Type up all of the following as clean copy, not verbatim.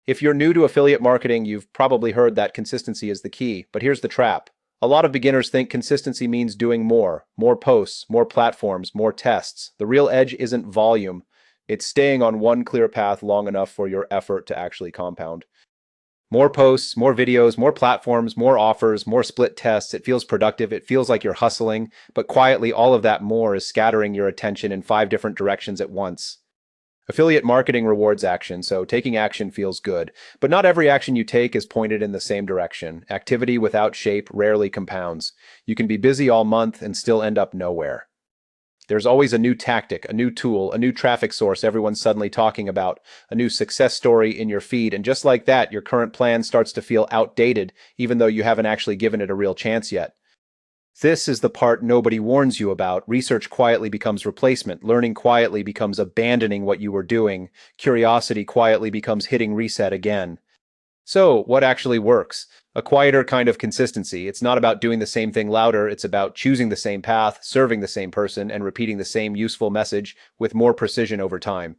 If you're new to affiliate marketing, you've probably heard that consistency is the key, but here's the trap. A lot of beginners think consistency means doing more posts, more platforms, more tests. The real edge isn't volume. It's staying on one clear path long enough for your effort to actually compound. More posts, more videos, more platforms, more offers, more split tests. It feels productive. It feels like you're hustling, but quietly all of that more is scattering your attention in 5 different directions at once. Affiliate marketing rewards action, so taking action feels good. But not every action you take is pointed in the same direction. Activity without shape rarely compounds. You can be busy all month and still end up nowhere. There's always a new tactic, a new tool, a new traffic source everyone's suddenly talking about, a new success story in your feed, and just like that, your current plan starts to feel outdated, even though you haven't actually given it a real chance yet. This is the part nobody warns you about. Research quietly becomes replacement. Learning quietly becomes abandoning what you were doing. Curiosity quietly becomes hitting reset again. So, what actually works? A quieter kind of consistency. It's not about doing the same thing louder, it's about choosing the same path, serving the same person, and repeating the same useful message with more precision over time.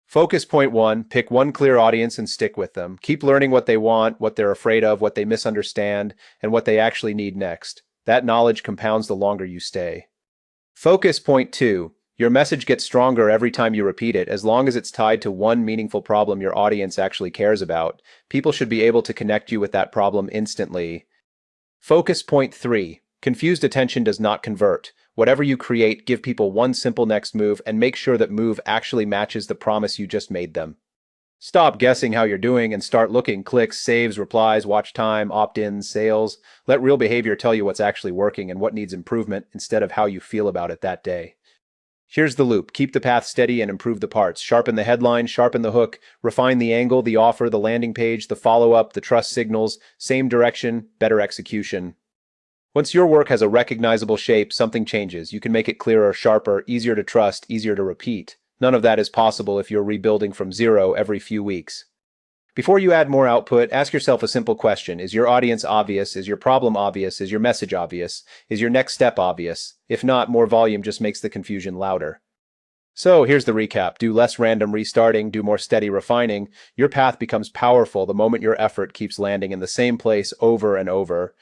Focus point one, pick one clear audience and stick with them. Keep learning what they want, what they're afraid of, what they misunderstand, and what they actually need next. That knowledge compounds the longer you stay. Focus point two, your message gets stronger every time you repeat it, as long as it's tied to one meaningful problem your audience actually cares about. People should be able to connect you with that problem instantly. Focus point three, confused attention does not convert. Whatever you create, give people one simple next move and make sure that move actually matches the promise you just made them. Stop guessing how you're doing and start looking. Clicks, saves, replies, watch time, opt-ins, sales. Let real behavior tell you what's actually working and what needs improvement instead of how you feel about it that day. Here's the loop. Keep the path steady and improve the parts. Sharpen the headline, sharpen the hook, refine the angle, the offer, the landing page, the follow-up, the trust signals. Same direction, better execution. Once your work has a recognizable shape, something changes. You can make it clearer, sharper, easier to trust, easier to repeat. None of that is possible if you're rebuilding from zero every few weeks. Before you add more output, ask yourself a simple question. Is your audience obvious? Is your problem obvious? Is your message obvious? Is your next step obvious? If not, more volume just makes the confusion louder. So here's the recap. Do less random restarting, do more steady refining. Your path becomes powerful the moment your effort keeps landing in the same place over and over.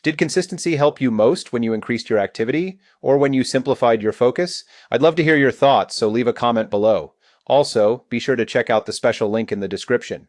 Did consistency help you most when you increased your activity or when you simplified your focus? I'd love to hear your thoughts, so leave a comment below. Also, be sure to check out the special link in the description.